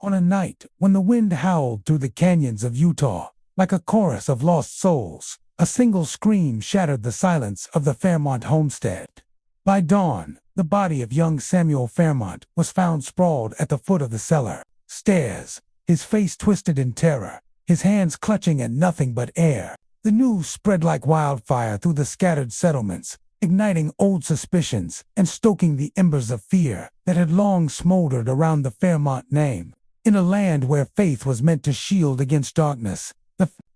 On a night when the wind howled through the canyons of Utah, like a chorus of lost souls, a single scream shattered the silence of the Fairmont homestead. By dawn, the body of young Samuel Fairmont was found sprawled at the foot of the cellar stairs, his face twisted in terror, his hands clutching at nothing but air. The news spread like wildfire through the scattered settlements, igniting old suspicions and stoking the embers of fear that had long smoldered around the Fairmont name. In a land where faith was meant to shield against darkness,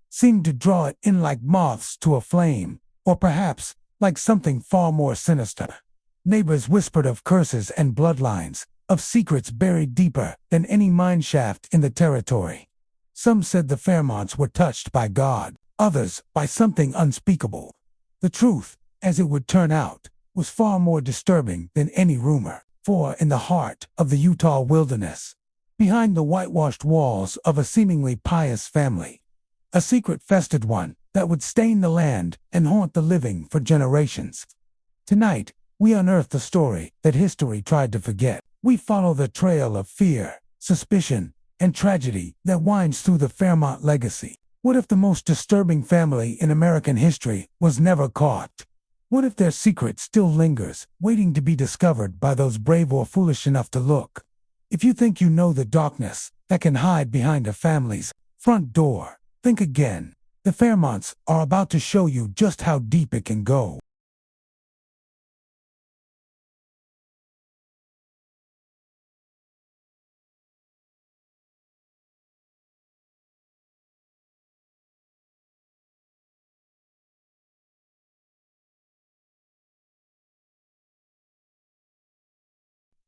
seemed to draw it in like moths to a flame, or perhaps like something far more sinister. Neighbors whispered of curses and bloodlines, of secrets buried deeper than any mineshaft in the territory. Some said the Fairmonts were touched by God, others by something unspeakable. The truth, as it would turn out, was far more disturbing than any rumor, for in the heart of the Utah wilderness, behind the whitewashed walls of a seemingly pious family, a secret festered one that would stain the land and haunt the living for generations. Tonight, we unearth the story that history tried to forget. We follow the trail of fear, suspicion, and tragedy that winds through the Fairmont legacy. What if the most disturbing family in American history was never caught? What if their secret still lingers, waiting to be discovered by those brave or foolish enough to look? If you think you know the darkness that can hide behind a family's front door, think again. The Fairmonts are about to show you just how deep it can go.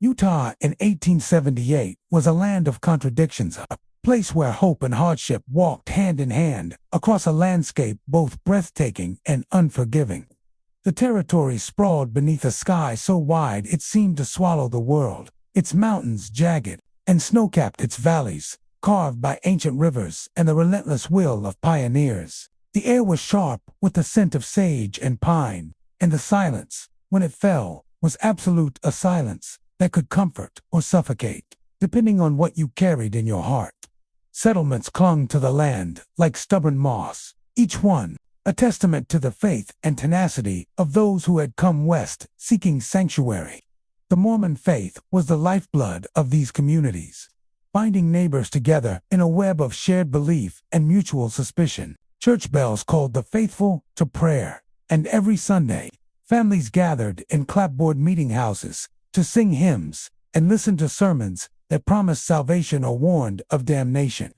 Utah in 1878 was a land of contradictions, a place where hope and hardship walked hand in hand across a landscape both breathtaking and unforgiving. The territory sprawled beneath a sky so wide it seemed to swallow the world, its mountains jagged and snow-capped, its valleys carved by ancient rivers and the relentless will of pioneers. The air was sharp with the scent of sage and pine, and the silence, when it fell, was absolute, a silence that could comfort or suffocate, depending on what you carried in your heart. Settlements clung to the land like stubborn moss, each one a testament to the faith and tenacity of those who had come west seeking sanctuary. The Mormon faith was the lifeblood of these communities, binding neighbors together in a web of shared belief and mutual suspicion. Church bells called the faithful to prayer, and every Sunday, families gathered in clapboard meeting houses to sing hymns and listen to sermons that promised salvation or warned of damnation.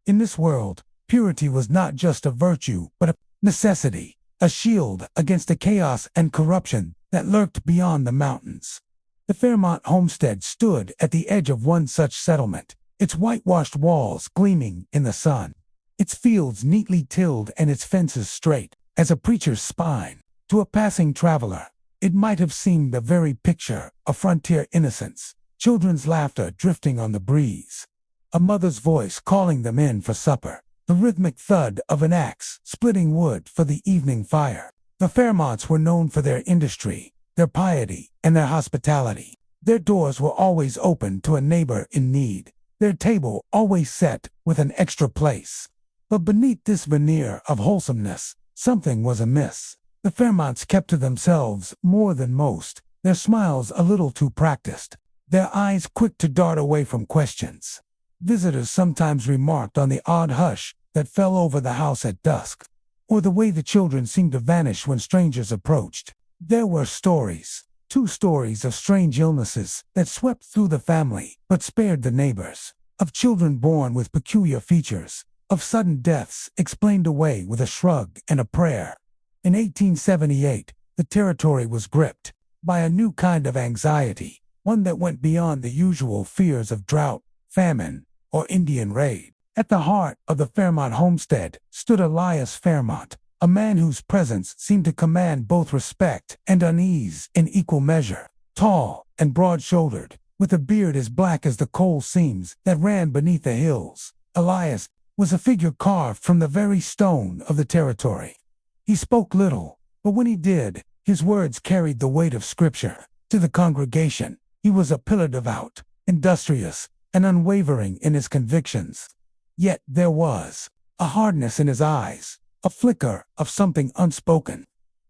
In this world, purity was not just a virtue but a necessity, a shield against the chaos and corruption that lurked beyond the mountains. The Fairmont homestead stood at the edge of one such settlement, its whitewashed walls gleaming in the sun, its fields neatly tilled and its fences straight as a preacher's spine. To a passing traveler, it might have seemed the very picture of frontier innocence, children's laughter drifting on the breeze, a mother's voice calling them in for supper, the rhythmic thud of an axe splitting wood for the evening fire. The Fairmonts were known for their industry, their piety, and their hospitality. Their doors were always open to a neighbor in need, their table always set with an extra place. But beneath this veneer of wholesomeness, something was amiss. The Fairmonts kept to themselves more than most, their smiles a little too practiced, their eyes quick to dart away from questions. Visitors sometimes remarked on the odd hush that fell over the house at dusk, or the way the children seemed to vanish when strangers approached. There were stories, 2 stories of strange illnesses that swept through the family but spared the neighbors, of children born with peculiar features, of sudden deaths explained away with a shrug and a prayer. In 1878, the territory was gripped by a new kind of anxiety, one that went beyond the usual fears of drought, famine, or Indian raid. At the heart of the Fairmont homestead stood Elias Fairmont, a man whose presence seemed to command both respect and unease in equal measure. Tall and broad-shouldered, with a beard as black as the coal seams that ran beneath the hills, Elias was a figure carved from the very stone of the territory. He spoke little, but when he did, his words carried the weight of Scripture. To the congregation, he was a pillar devout, industrious, and unwavering in his convictions. Yet there was a hardness in his eyes, a flicker of something unspoken,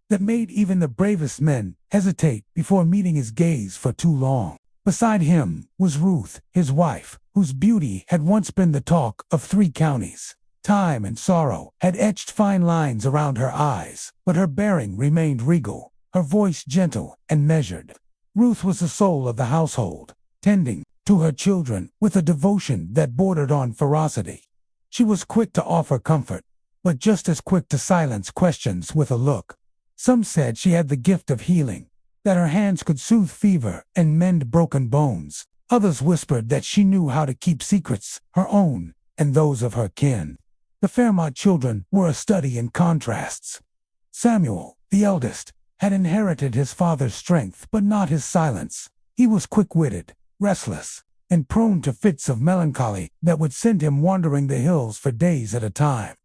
that made even the bravest men hesitate before meeting his gaze for too long. Beside him was Ruth, his wife, whose beauty had once been the talk of 3 counties. Time and sorrow had etched fine lines around her eyes, but her bearing remained regal, her voice gentle and measured. Ruth was the soul of the household, tending to her children with a devotion that bordered on ferocity. She was quick to offer comfort, but just as quick to silence questions with a look. Some said she had the gift of healing, that her hands could soothe fever and mend broken bones. Others whispered that she knew how to keep secrets, her own and those of her kin. The Fairmont children were a study in contrasts. Samuel, the eldest, had inherited his father's strength but not his silence. He was quick-witted, restless, and prone to fits of melancholy that would send him wandering the hills for days at a time.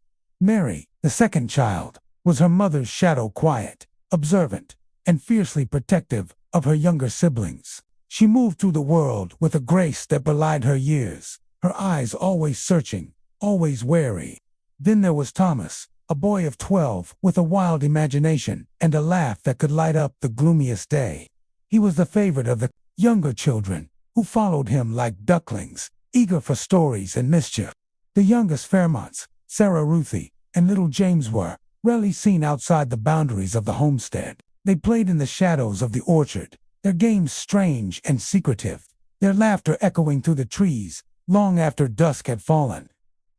Mary, the second child, was her mother's shadow, quiet, observant, and fiercely protective of her younger siblings. She moved through the world with a grace that belied her years, her eyes always searching, always wary. Then there was Thomas, a boy of 12 with a wild imagination and a laugh that could light up the gloomiest day. He was the favorite of the younger children, who followed him like ducklings, eager for stories and mischief. The youngest Fairmonts, Sarah, Ruthie, and little James were rarely seen outside the boundaries of the homestead. They played in the shadows of the orchard, their games strange and secretive, their laughter echoing through the trees long after dusk had fallen.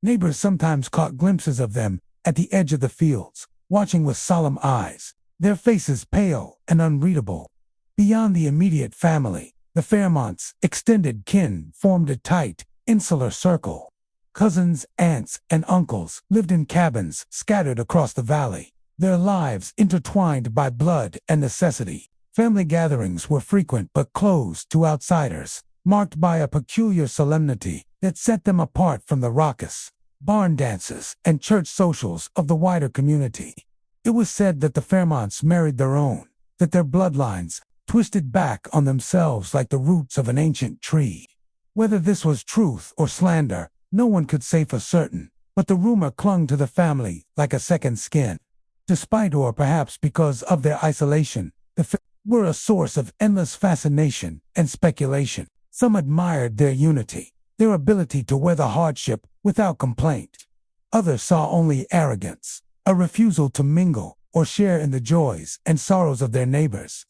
Neighbors sometimes caught glimpses of them at the edge of the fields, watching with solemn eyes, their faces pale and unreadable. Beyond the immediate family, the Fairmonts' extended kin formed a tight, insular circle. Cousins, aunts, and uncles lived in cabins scattered across the valley, their lives intertwined by blood and necessity. Family gatherings were frequent but closed to outsiders, marked by a peculiar solemnity that set them apart from the raucous barn dances and church socials of the wider community. It was said that the Fairmonts married their own, that their bloodlines twisted back on themselves like the roots of an ancient tree. Whether this was truth or slander, no one could say for certain, but the rumor clung to the family like a second skin. Despite or perhaps because of their isolation, the Fairmonts were a source of endless fascination and speculation. Some admired their unity, their ability to weather hardship without complaint. Others saw only arrogance, a refusal to mingle or share in the joys and sorrows of their neighbors.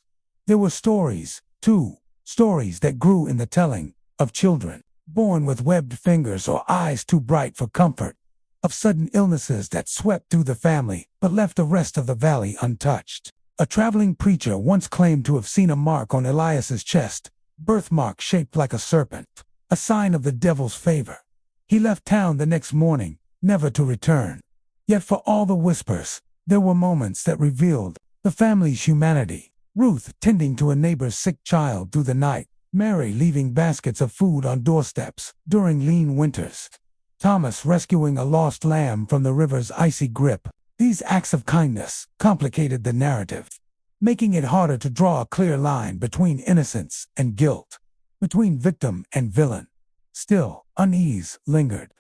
There were stories, too, stories that grew in the telling, of children born with webbed fingers or eyes too bright for comfort, of sudden illnesses that swept through the family but left the rest of the valley untouched. A traveling preacher once claimed to have seen a mark on Elias's chest, birthmark shaped like a serpent, a sign of the devil's favor. He left town the next morning, never to return. Yet for all the whispers, there were moments that revealed the family's humanity. Ruth tending to a neighbor's sick child through the night, Mary leaving baskets of food on doorsteps during lean winters, Thomas rescuing a lost lamb from the river's icy grip. These acts of kindness complicated the narrative, making it harder to draw a clear line between innocence and guilt, between victim and villain. Still, unease lingered.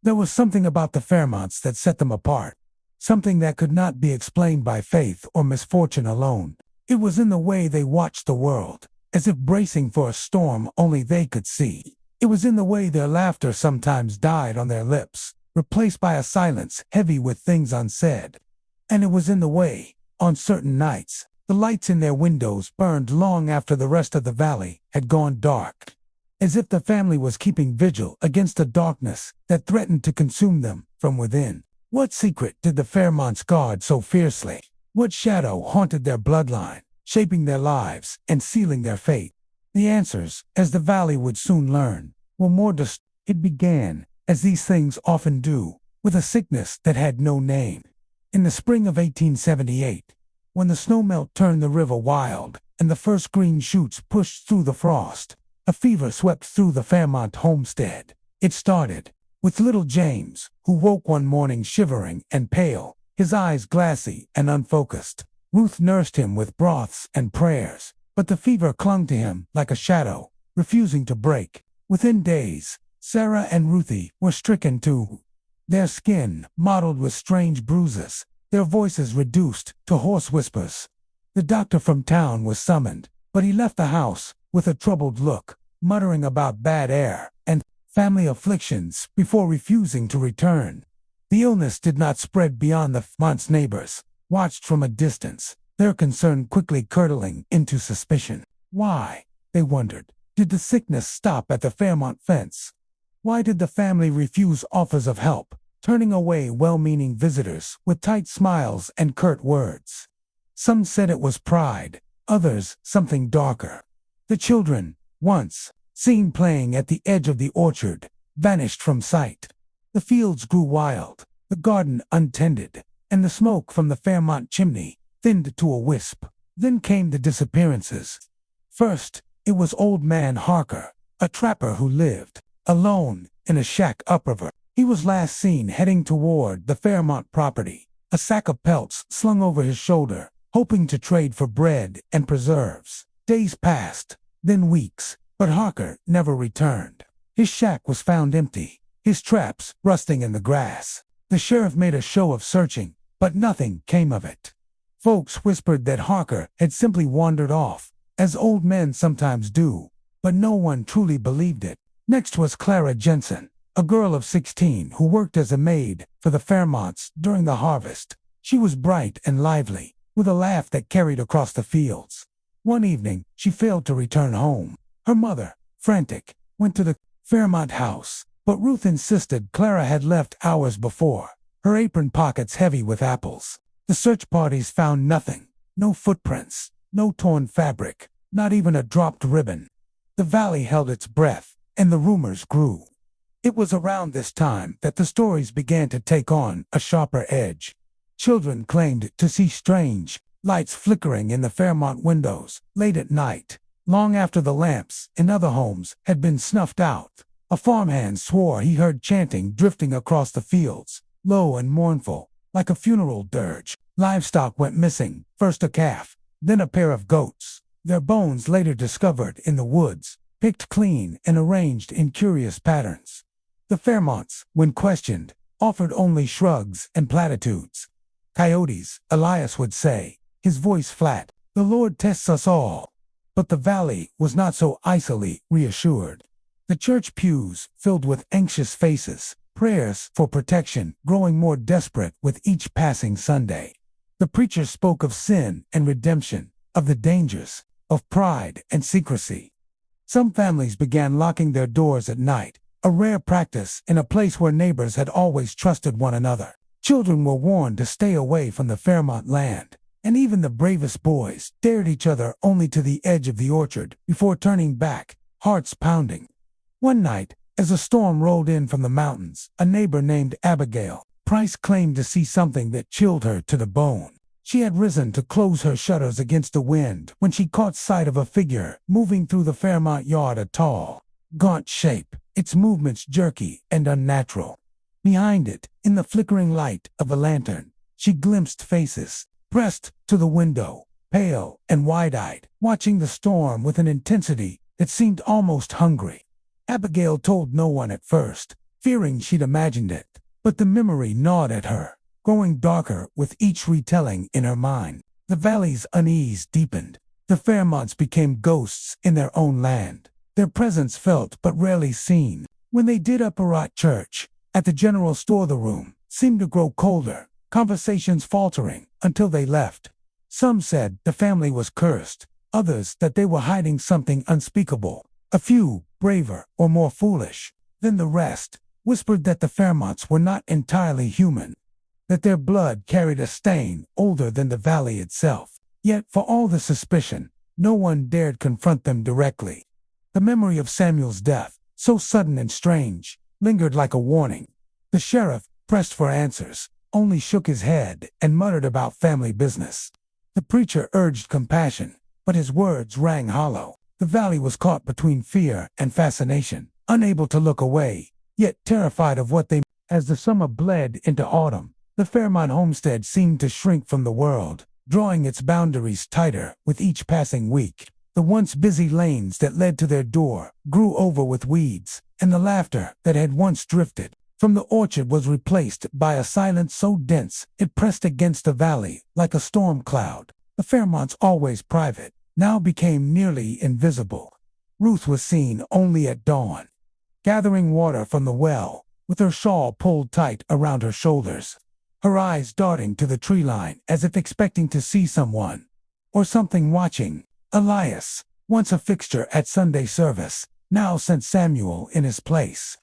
There was something about the Fairmonts that set them apart, something that could not be explained by faith or misfortune alone. It was in the way they watched the world, as if bracing for a storm only they could see. It was in the way their laughter sometimes died on their lips, replaced by a silence heavy with things unsaid. And it was in the way, on certain nights, the lights in their windows burned long after the rest of the valley had gone dark, as if the family was keeping vigil against a darkness that threatened to consume them from within. What secret did the Fairmonts guard so fiercely? What shadow haunted their bloodline, shaping their lives and sealing their fate? The answers, as the valley would soon learn, were more distant. It began, as these things often do, with a sickness that had no name. In the spring of 1878, when the snowmelt turned the river wild and the first green shoots pushed through the frost, a fever swept through the Fairmont homestead. It started with little James, who woke one morning shivering and pale, his eyes glassy and unfocused. Ruth nursed him with broths and prayers, but the fever clung to him like a shadow, refusing to break. Within days, Sarah and Ruthie were stricken too. Their skin mottled with strange bruises, their voices reduced to hoarse whispers. The doctor from town was summoned, but he left the house with a troubled look, muttering about bad air and family afflictions before refusing to return. The illness did not spread beyond the Fairmont's neighbors, watched from a distance, their concern quickly curdling into suspicion. Why, they wondered, did the sickness stop at the Fairmont fence? Why did the family refuse offers of help, turning away well-meaning visitors with tight smiles and curt words? Some said it was pride, others something darker. The children, once seen playing at the edge of the orchard, vanished from sight. The fields grew wild, the garden untended, and the smoke from the Fairmont chimney thinned to a wisp. Then came the disappearances. First, it was old man Harker, a trapper who lived alone in a shack upriver. He was last seen heading toward the Fairmont property, a sack of pelts slung over his shoulder, hoping to trade for bread and preserves. Days passed, then weeks, but Harker never returned. His shack was found empty, his traps rusting in the grass. The sheriff made a show of searching, but nothing came of it. Folks whispered that Harker had simply wandered off, as old men sometimes do, but no one truly believed it. Next was Clara Jensen, a girl of 16 who worked as a maid for the Fairmonts during the harvest. She was bright and lively, with a laugh that carried across the fields. One evening, she failed to return home. Her mother, frantic, went to the Fairmont house, but Ruth insisted Clara had left hours before, her apron pockets heavy with apples. The search parties found nothing, no footprints, no torn fabric, not even a dropped ribbon. The valley held its breath, and the rumors grew. It was around this time that the stories began to take on a sharper edge. Children claimed to see strange lights flickering in the Fairmont windows late at night, long after the lamps in other homes had been snuffed out. A farmhand swore he heard chanting drifting across the fields, low and mournful, like a funeral dirge. Livestock went missing, first a calf, then a pair of goats. Their bones later discovered in the woods, picked clean and arranged in curious patterns. The Fairmonts, when questioned, offered only shrugs and platitudes. Coyotes, Elias would say, his voice flat. The Lord tests us all. But the valley was not so icily reassured. The church pews filled with anxious faces, prayers for protection growing more desperate with each passing Sunday. The preacher spoke of sin and redemption, of the dangers, of pride and secrecy. Some families began locking their doors at night, a rare practice in a place where neighbors had always trusted one another. Children were warned to stay away from the Fairmont land, and even the bravest boys dared each other only to the edge of the orchard before turning back, hearts pounding. One night, as a storm rolled in from the mountains, a neighbor named Abigail Price claimed to see something that chilled her to the bone. She had risen to close her shutters against the wind when she caught sight of a figure moving through the Fairmont yard, a tall, gaunt shape, its movements jerky and unnatural. Behind it, in the flickering light of a lantern, she glimpsed faces, pressed to the window, pale and wide-eyed, watching the storm with an intensity that seemed almost hungry. Abigail told no one at first, fearing she'd imagined it, but the memory gnawed at her, growing darker with each retelling in her mind. The valley's unease deepened. The Fairmonts became ghosts in their own land, their presence felt but rarely seen. When they did appear at church, at the general store, the room seemed to grow colder, conversations faltering until they left. Some said the family was cursed, others that they were hiding something unspeakable. A few, braver or more foolish than the rest, whispered that the Fairmonts were not entirely human, that their blood carried a stain older than the valley itself. Yet, for all the suspicion, no one dared confront them directly. The memory of Samuel's death, so sudden and strange, lingered like a warning. The sheriff, pressed for answers, only shook his head and muttered about family business. The preacher urged compassion, but his words rang hollow. The valley was caught between fear and fascination, unable to look away, yet terrified of what they meant. As the summer bled into autumn, the Fairmont homestead seemed to shrink from the world, drawing its boundaries tighter with each passing week. The once busy lanes that led to their door grew over with weeds, and the laughter that had once drifted from the orchard was replaced by a silence so dense it pressed against the valley like a storm cloud. The Fairmonts, always private, now became nearly invisible. Ruth was seen only at dawn, gathering water from the well, with her shawl pulled tight around her shoulders, her eyes darting to the tree line as if expecting to see someone or something watching. Elias, once a fixture at Sunday service, now sent Samuel in his place.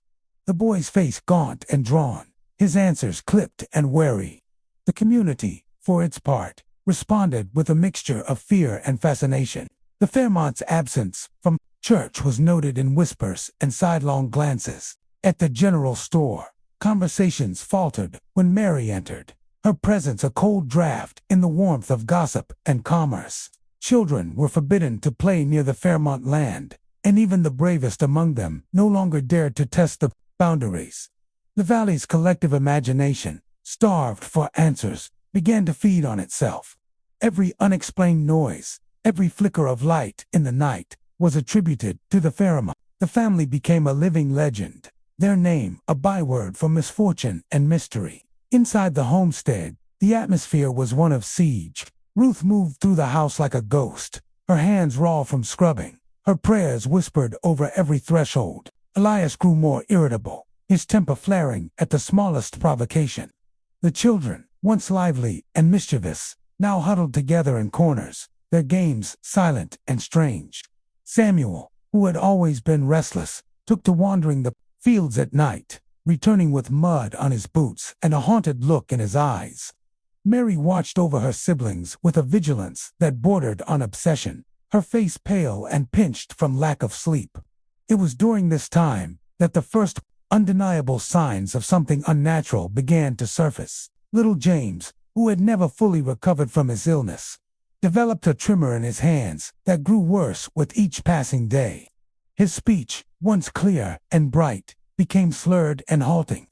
The boy's face gaunt and drawn, his answers clipped and wary. The community, for its part, responded with a mixture of fear and fascination. The Fairmonts' absence from church was noted in whispers and sidelong glances. At the general store, conversations faltered when Mary entered, her presence a cold draft in the warmth of gossip and commerce. Children were forbidden to play near the Fairmont land, and even the bravest among them no longer dared to test the boundaries. The valley's collective imagination, starved for answers, began to feed on itself. Every unexplained noise, every flicker of light in the night, was attributed to the Fairmont. The family became a living legend, their name a byword for misfortune and mystery. Inside the homestead, the atmosphere was one of siege. Ruth moved through the house like a ghost, her hands raw from scrubbing, her prayers whispered over every threshold. Elias grew more irritable, his temper flaring at the smallest provocation. The children, once lively and mischievous, now huddled together in corners, their games silent and strange. Samuel, who had always been restless, took to wandering the fields at night, returning with mud on his boots and a haunted look in his eyes. Mary watched over her siblings with a vigilance that bordered on obsession, her face pale and pinched from lack of sleep. It was during this time that the first undeniable signs of something unnatural began to surface. Little James, who had never fully recovered from his illness, developed a tremor in his hands that grew worse with each passing day. His speech, once clear and bright, became slurred and halting.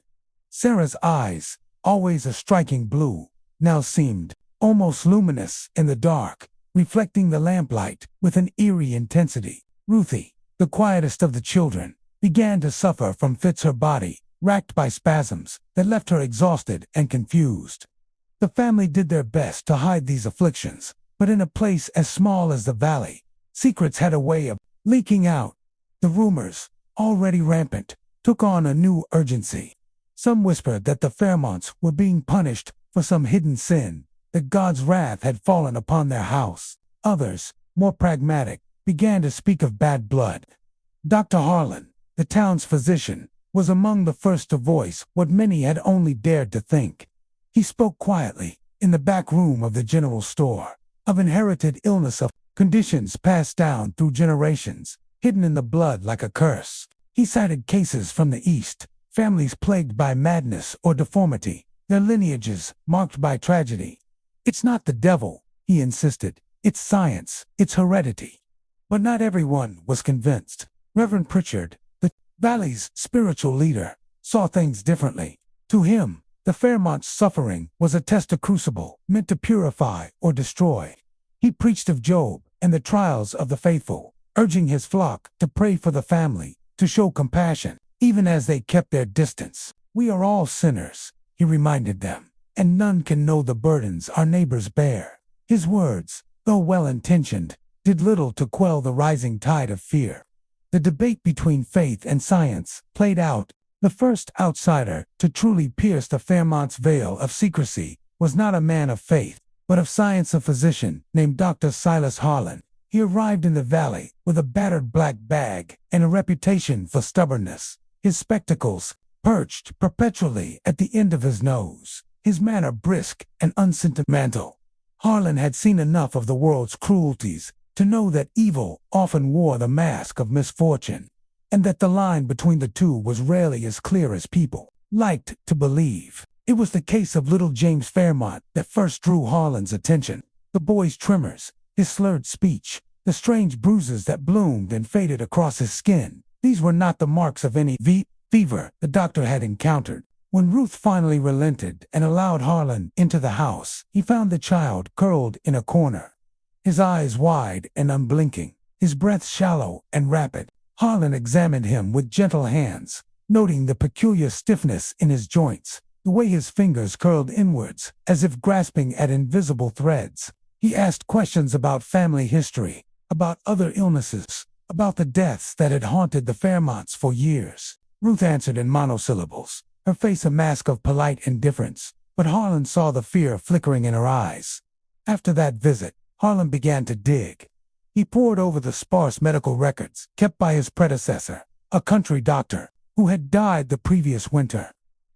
Sarah's eyes, always a striking blue, now seemed almost luminous in the dark, reflecting the lamplight with an eerie intensity. Ruthie, the quietest of the children, began to suffer from fits, her body racked by spasms that left her exhausted and confused. The family did their best to hide these afflictions, but in a place as small as the valley, secrets had a way of leaking out. The rumors, already rampant, took on a new urgency. Some whispered that the Fairmonts were being punished for some hidden sin, that God's wrath had fallen upon their house. Others, more pragmatic, began to speak of bad blood. Dr. Harlan, the town's physician, was among the first to voice what many had only dared to think. He spoke quietly, in the back room of the general store, of inherited illness, of conditions passed down through generations, hidden in the blood like a curse. He cited cases from the East, families plagued by madness or deformity, their lineages marked by tragedy. It's not the devil, he insisted. It's science, it's heredity. But not everyone was convinced. Reverend Pritchard, the valley's spiritual leader, saw things differently. To him, the Fairmont's suffering was a test, a crucible, meant to purify or destroy. He preached of Job and the trials of the faithful, urging his flock to pray for the family, to show compassion, even as they kept their distance. We are all sinners, he reminded them, and none can know the burdens our neighbors bear. His words, though well-intentioned, did little to quell the rising tide of fear. The debate between faith and science played out. The first outsider to truly pierce the Fairmont's veil of secrecy was not a man of faith, but of science, a physician named Dr. Silas Harlan. He arrived in the valley with a battered black bag and a reputation for stubbornness. His spectacles perched perpetually at the end of his nose, his manner brisk and unsentimental. Harlan had seen enough of the world's cruelties to know that evil often wore the mask of misfortune, and that the line between the two was rarely as clear as people liked to believe. It was the case of little James Fairmont that first drew Harlan's attention. The boy's tremors, his slurred speech, the strange bruises that bloomed and faded across his skin, these were not the marks of any fever the doctor had encountered. When Ruth finally relented and allowed Harlan into the house, he found the child curled in a corner, his eyes wide and unblinking. his breath shallow and rapid. Harlan examined him with gentle hands, noting the peculiar stiffness in his joints, the way his fingers curled inwards, as if grasping at invisible threads. He asked questions about family history, about other illnesses, about the deaths that had haunted the Fairmonts for years. Ruth answered in monosyllables, her face a mask of polite indifference, but Harlan saw the fear flickering in her eyes. After that visit, Harlan began to dig. He pored over the sparse medical records kept by his predecessor, a country doctor, who had died the previous winter.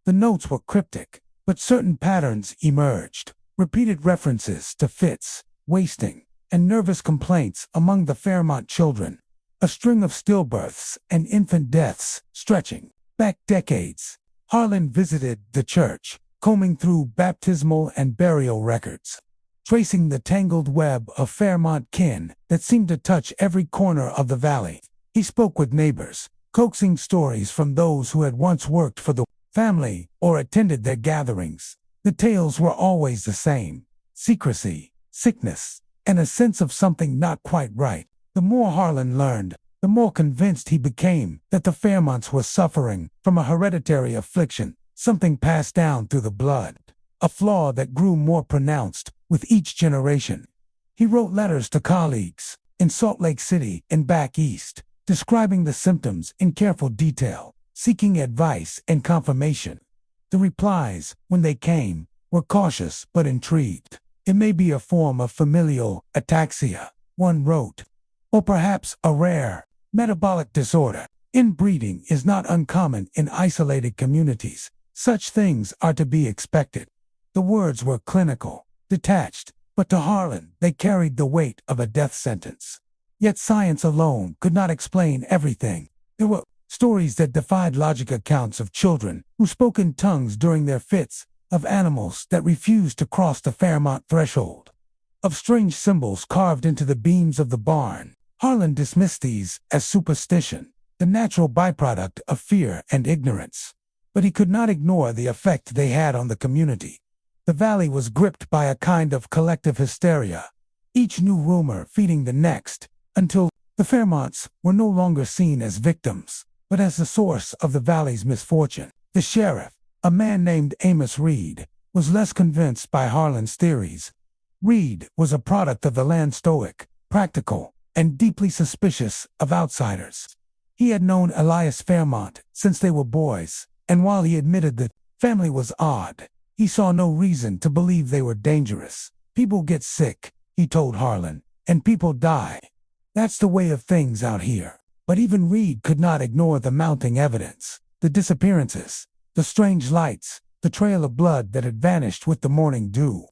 The notes were cryptic, but certain patterns emerged. Repeated references to fits, wasting, and nervous complaints among the Fairmont children. A string of stillbirths and infant deaths stretching back decades. Harlan visited the church, combing through baptismal and burial records, tracing the tangled web of Fairmont kin that seemed to touch every corner of the valley. He spoke with neighbors, coaxing stories from those who had once worked for the family or attended their gatherings. The tales were always the same: secrecy, sickness, and a sense of something not quite right. The more Harlan learned, the more convinced he became that the Fairmonts were suffering from a hereditary affliction, something passed down through the blood, a flaw that grew more pronounced with each generation. He wrote letters to colleagues in Salt Lake City and back east, describing the symptoms in careful detail, seeking advice and confirmation. The replies, when they came, were cautious but intrigued. "It may be a form of familial ataxia," one wrote, "or perhaps a rare metabolic disorder. Inbreeding is not uncommon in isolated communities. Such things are to be expected." The words were clinical, detached, but to Harlan they carried the weight of a death sentence. Yet science alone could not explain everything. There were stories that defied logic, accounts of children who spoke in tongues during their fits, of animals that refused to cross the Fairmont threshold, of strange symbols carved into the beams of the barn. Harlan dismissed these as superstition, the natural byproduct of fear and ignorance. But he could not ignore the effect they had on the community. The valley was gripped by a kind of collective hysteria, each new rumor feeding the next, until the Fairmonts were no longer seen as victims, but as the source of the valley's misfortune. The sheriff, a man named Amos Reed, was less convinced by Harlan's theories. Reed was a product of the land, stoic, practical, and deeply suspicious of outsiders. He had known Elias Fairmont since they were boys, and while he admitted that family was odd, he saw no reason to believe they were dangerous. "People get sick," he told Harlan, "and people die. That's the way of things out here." But even Reed could not ignore the mounting evidence: the disappearances, the strange lights, the trail of blood that had vanished with the morning dew.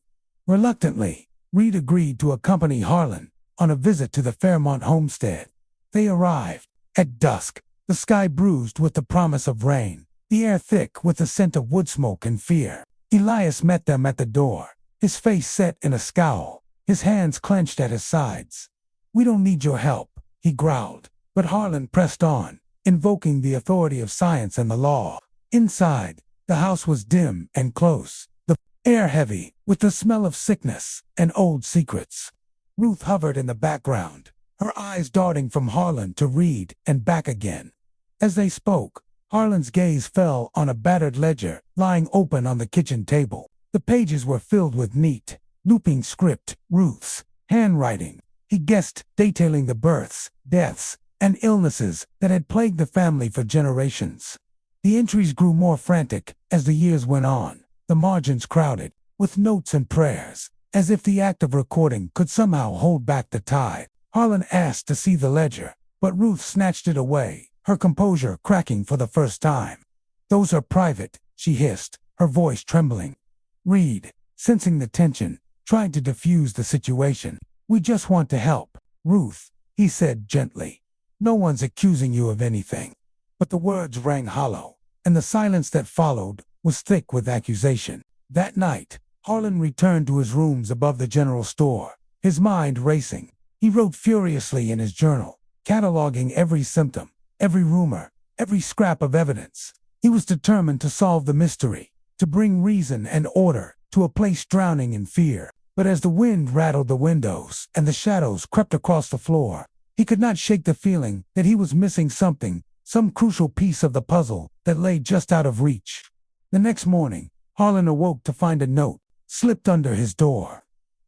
Reluctantly, Reed agreed to accompany Harlan on a visit to the Fairmont homestead. They arrived at dusk, the sky bruised with the promise of rain, the air thick with the scent of wood smoke and fear. Elias met them at the door, his face set in a scowl, his hands clenched at his sides. "We don't need your help," he growled, but Harlan pressed on, invoking the authority of science and the law. Inside, the house was dim and close, the air heavy with the smell of sickness and old secrets. Ruth hovered in the background, her eyes darting from Harlan to Reed and back again. As they spoke, Harlan's gaze fell on a battered ledger lying open on the kitchen table. The pages were filled with neat, looping script, Ruth's handwriting. He guessed, detailing the births, deaths, and illnesses that had plagued the family for generations. The entries grew more frantic as the years went on, the margins crowded with notes and prayers, as if the act of recording could somehow hold back the tide. Harlan asked to see the ledger, but Ruth snatched it away, her composure cracking for the first time. "Those are private," she hissed, her voice trembling. Reed, sensing the tension, tried to diffuse the situation. "We just want to help, Ruth," he said gently. "No one's accusing you of anything." But the words rang hollow, and the silence that followed was thick with accusation. That night, Harlan returned to his rooms above the general store, his mind racing. He wrote furiously in his journal, cataloging every symptom, every rumor, every scrap of evidence. He was determined to solve the mystery, to bring reason and order to a place drowning in fear. But as the wind rattled the windows and the shadows crept across the floor, He could not shake the feeling that he was missing something, some crucial piece of the puzzle that lay just out of reach. The next morning, Harlan awoke to find a note slipped under his door.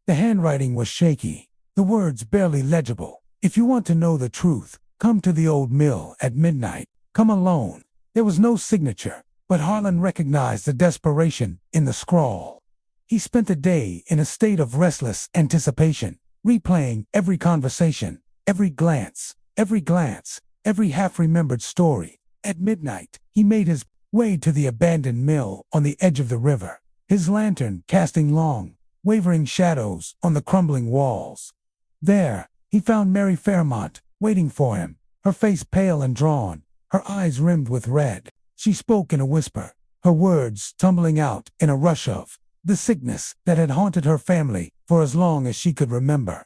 The handwriting was shaky, the words barely legible. "If you want to know the truth, come to the old mill at midnight. Come alone." There was no signature, but Harlan recognized the desperation in the scrawl. He spent the day in a state of restless anticipation, replaying every conversation, every glance, every half-remembered story. At midnight, he made his way to the abandoned mill on the edge of the river, his lantern casting long, wavering shadows on the crumbling walls. There, he found Mary Fairmont waiting for him, her face pale and drawn, her eyes rimmed with red. She spoke in a whisper, her words tumbling out in a rush of the sickness that had haunted her family for as long as she could remember,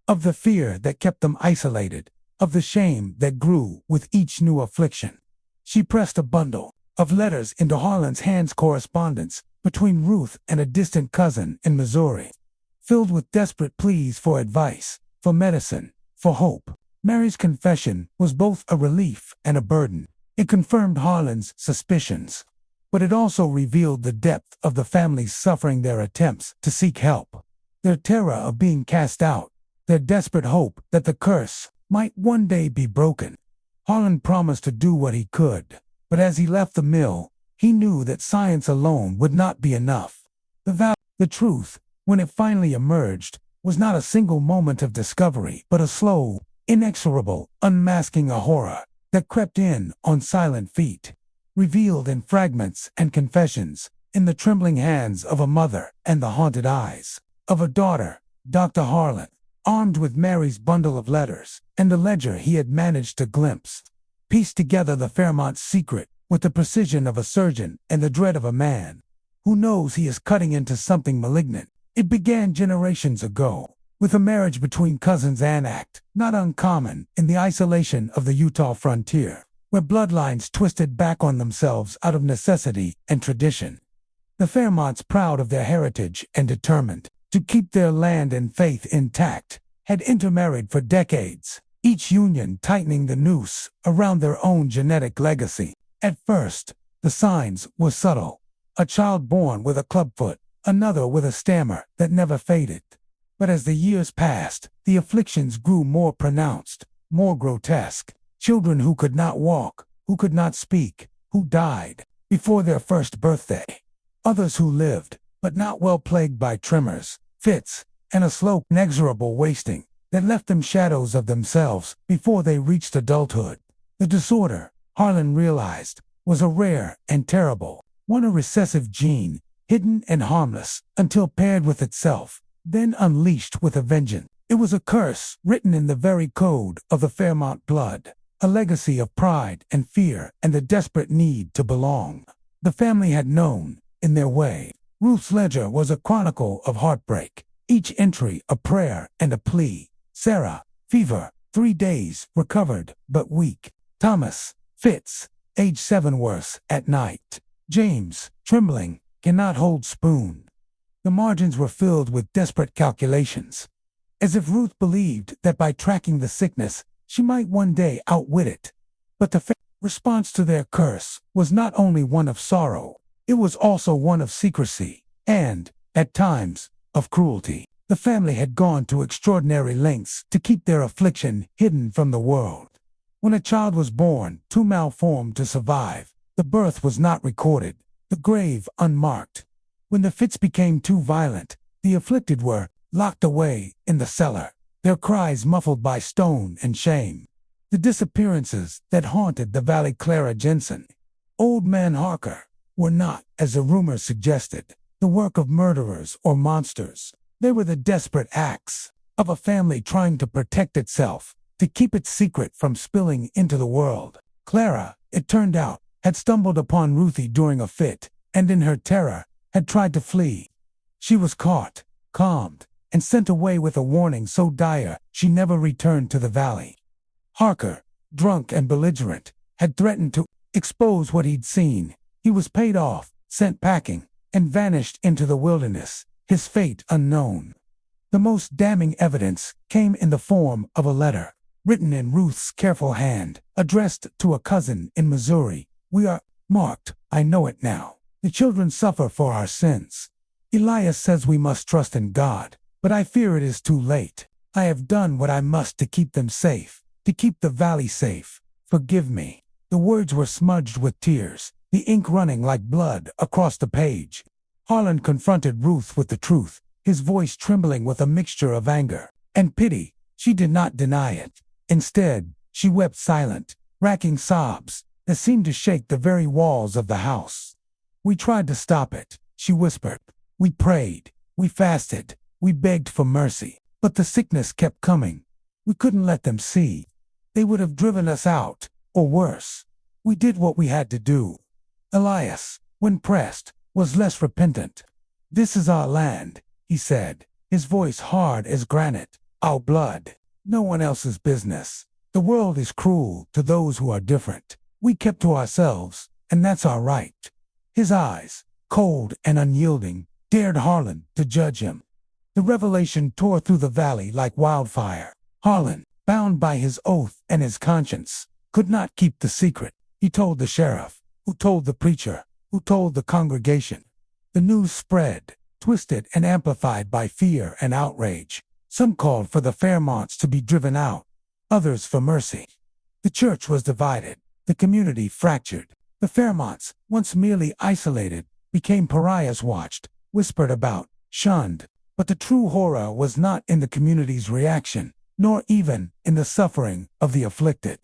of the fear that kept them isolated, of the shame that grew with each new affliction. She pressed a bundle of letters into Harlan's hands, correspondence between Ruth and a distant cousin in Missouri, filled with desperate pleas for advice, for medicine, for hope. Mary's confession was both a relief and a burden. It confirmed Harlan's suspicions, but it also revealed the depth of the family's suffering, their attempts to seek help, their terror of being cast out, their desperate hope that the curse might one day be broken. Harlan promised to do what he could, but as he left the mill, he knew that science alone would not be enough. The truth, when it finally emerged, was not a single moment of discovery, but a slow, inexorable unmasking of horror that crept in on silent feet, revealed in fragments and confessions, in the trembling hands of a mother and the haunted eyes of a daughter. Dr. Harlan, armed with Mary's bundle of letters and the ledger he had managed to glimpse, pieced together the Fairmont secret with the precision of a surgeon and the dread of a man who knows he is cutting into something malignant. It began generations ago, with a marriage between cousins, an act not uncommon in the isolation of the Utah frontier, where bloodlines twisted back on themselves out of necessity and tradition. The Fairmonts, proud of their heritage and determined to keep their land and faith intact, had intermarried for decades, each union tightening the noose around their own genetic legacy. At first, the signs were subtle: a child born with a clubfoot, another with a stammer that never faded. But as the years passed, the afflictions grew more pronounced, more grotesque. Children who could not walk, who could not speak, who died before their first birthday. Others who lived, but not well, plagued by tremors, fits, and a slow, inexorable wasting that left them shadows of themselves before they reached adulthood. The disorder, Harlan realized, was a rare and terrible one, a recessive gene, hidden and harmless until paired with itself, then unleashed with a vengeance. It was a curse written in the very code of the Fairmont blood, a legacy of pride and fear and the desperate need to belong. The family had known, in their way. Ruth's ledger was a chronicle of heartbreak, each entry a prayer and a plea. Sarah, fever, 3 days, recovered, but weak. Thomas, fits, age 7, worse at night. James, trembling, cannot hold spoon. The margins were filled with desperate calculations, as if Ruth believed that by tracking the sickness, she might one day outwit it. But the response to their curse was not only one of sorrow, it was also one of secrecy, and, at times, of cruelty. The family had gone to extraordinary lengths to keep their affliction hidden from the world. When a child was born, too malformed to survive, the birth was not recorded, the grave unmarked. When the fits became too violent, the afflicted were locked away in the cellar, their cries muffled by stone and shame. The disappearances that haunted the Valley Clara Jensen, Old Man Harker, were not, as the rumors suggested, the work of murderers or monsters. They were the desperate acts of a family trying to protect itself, to keep its secret from spilling into the world. Clara, it turned out, had stumbled upon Ruthie during a fit, and in her terror, had tried to flee. She was caught, calmed, and sent away with a warning so dire she never returned to the valley. Harker, drunk and belligerent, had threatened to expose what he'd seen. He was paid off, sent packing, and vanished into the wilderness, his fate unknown. The most damning evidence came in the form of a letter. written in Ruth's careful hand, addressed to a cousin in Missouri. We are marked. I know it now. The children suffer for our sins. Elias says we must trust in God, but I fear it is too late. I have done what I must to keep them safe, to keep the valley safe. Forgive me. The words were smudged with tears, the ink running like blood across the page. Harlan confronted Ruth with the truth, his voice trembling with a mixture of anger and pity. She did not deny it. Instead, she wept silent, racking sobs that seemed to shake the very walls of the house. We tried to stop it, she whispered. We prayed, we fasted, we begged for mercy, but the sickness kept coming. We couldn't let them see. They would have driven us out, or worse. We did what we had to do. Elias, when pressed, was less repentant. This is our land, he said, his voice hard as granite. Our blood. No one else's business. The world is cruel to those who are different. We kept to ourselves, and that's our right. His eyes, cold and unyielding, dared Harlan to judge him. The revelation tore through the valley like wildfire. Harlan, bound by his oath and his conscience, could not keep the secret. He told the sheriff, who told the preacher, who told the congregation. The news spread, twisted and amplified by fear and outrage. Some called for the Fairmonts to be driven out, others for mercy. The church was divided, the community fractured. The Fairmonts, once merely isolated, became pariahs watched, whispered about, shunned. But the true horror was not in the community's reaction, nor even in the suffering of the afflicted.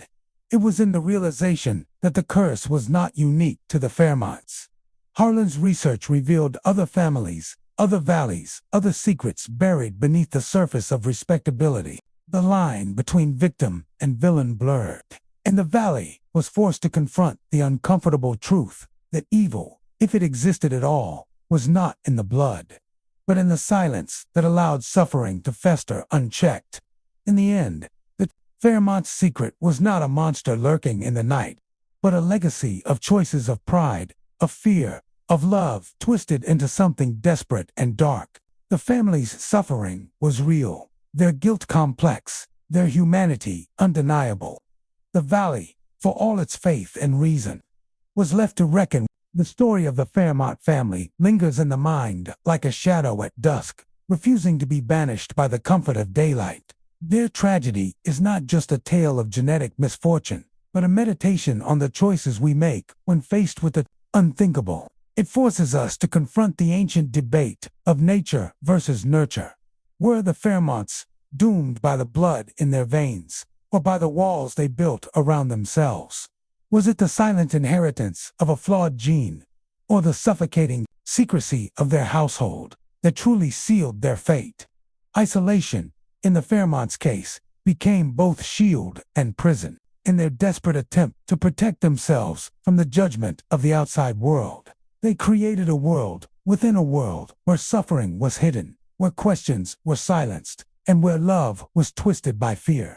It was in the realization that the curse was not unique to the Fairmonts. Harlan's research revealed other families, other valleys, other secrets buried beneath the surface of respectability. The line between victim and villain blurred, and the valley was forced to confront the uncomfortable truth that evil, if it existed at all, was not in the blood, but in the silence that allowed suffering to fester unchecked. In the end, the Fairmont's secret was not a monster lurking in the night, but a legacy of choices of pride, of fear, of love twisted into something desperate and dark. The family's suffering was real, their guilt complex, their humanity undeniable. The valley, for all its faith and reason, was left to reckon. The story of the Fairmont family lingers in the mind like a shadow at dusk, refusing to be banished by the comfort of daylight. Their tragedy is not just a tale of genetic misfortune, but a meditation on the choices we make when faced with the unthinkable. It forces us to confront the ancient debate of nature versus nurture. Were the Fairmonts doomed by the blood in their veins, or by the walls they built around themselves? Was it the silent inheritance of a flawed gene, or the suffocating secrecy of their household that truly sealed their fate? Isolation, in the Fairmonts' case, became both shield and prison, in their desperate attempt to protect themselves from the judgment of the outside world. They created a world within a world where suffering was hidden, where questions were silenced, and where love was twisted by fear.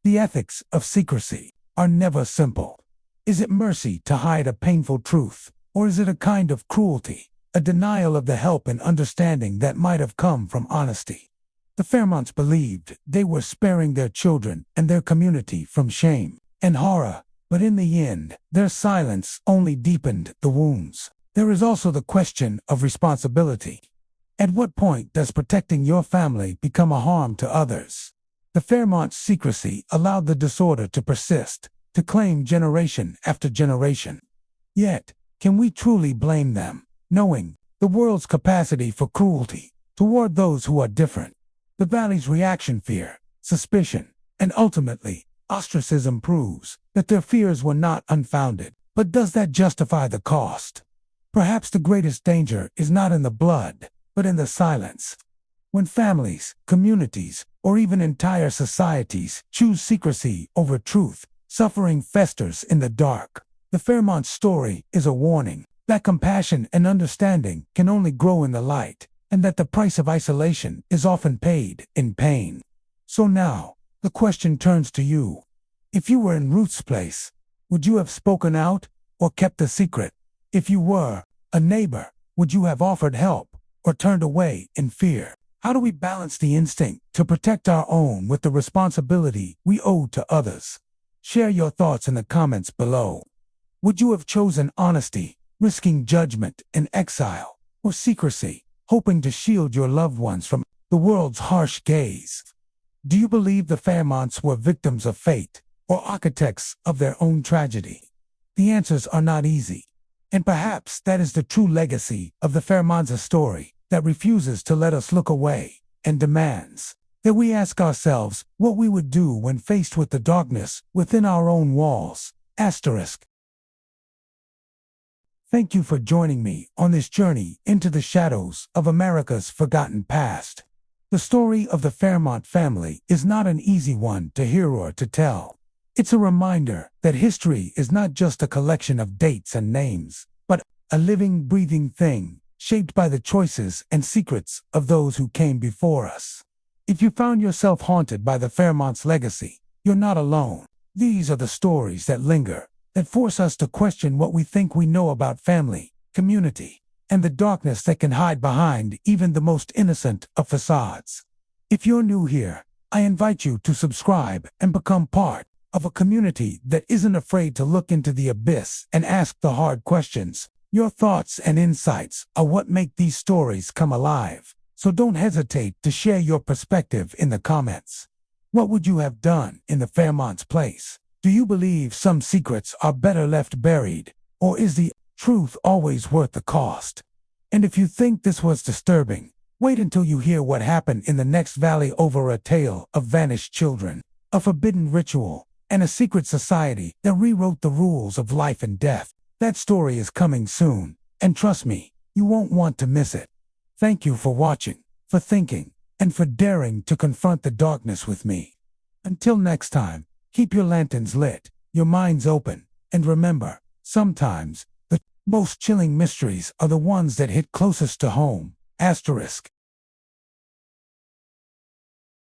The ethics of secrecy are never simple. Is it mercy to hide a painful truth, or is it a kind of cruelty, a denial of the help and understanding that might have come from honesty? The Fairmonts believed they were sparing their children and their community from shame and horror, but in the end, their silence only deepened the wounds. There is also the question of responsibility. At what point does protecting your family become a harm to others? The Fairmont's secrecy allowed the disorder to persist, to claim generation after generation. Yet, can we truly blame them, knowing the world's capacity for cruelty toward those who are different? The valley's reaction, fear, suspicion, and ultimately, ostracism proves that their fears were not unfounded. But does that justify the cost? Perhaps the greatest danger is not in the blood, but in the silence. When families, communities, or even entire societies choose secrecy over truth, suffering festers in the dark. The Fairmont story is a warning that compassion and understanding can only grow in the light, and that the price of isolation is often paid in pain. So now, the question turns to you. If you were in Ruth's place, would you have spoken out or kept the secret? If you were a neighbor, would you have offered help or turned away in fear? How do we balance the instinct to protect our own with the responsibility we owe to others? Share your thoughts in the comments below. Would you have chosen honesty, risking judgment and exile, or secrecy, hoping to shield your loved ones from the world's harsh gaze? Do you believe the Fairmonts were victims of fate, or architects of their own tragedy? The answers are not easy, and perhaps that is the true legacy of the Fairmonts story that refuses to let us look away and demands that we ask ourselves what we would do when faced with the darkness within our own walls. Asterisk. Thank you for joining me on this journey into the shadows of America's forgotten past. The story of the Fairmont family is not an easy one to hear or to tell. It's a reminder that history is not just a collection of dates and names, but a living, breathing thing shaped by the choices and secrets of those who came before us. If you found yourself haunted by the Fairmont's legacy, you're not alone. These are the stories that linger, that force us to question what we think we know about family, community, and the darkness that can hide behind even the most innocent of facades. If you're new here, I invite you to subscribe and become part of a community that isn't afraid to look into the abyss and ask the hard questions. Your thoughts and insights are what make these stories come alive, so don't hesitate to share your perspective in the comments. What would you have done in the Fairmont's place? Do you believe some secrets are better left buried, or is the truth always worth the cost? And if you think this was disturbing, wait until you hear what happened in the next valley over a tale of vanished children, a forbidden ritual, and a secret society that rewrote the rules of life and death. That story is coming soon, and trust me, you won't want to miss it. Thank you for watching, for thinking, and for daring to confront the darkness with me. Until next time, keep your lanterns lit, your minds open, and remember, sometimes, the most chilling mysteries are the ones that hit closest to home. Asterisk.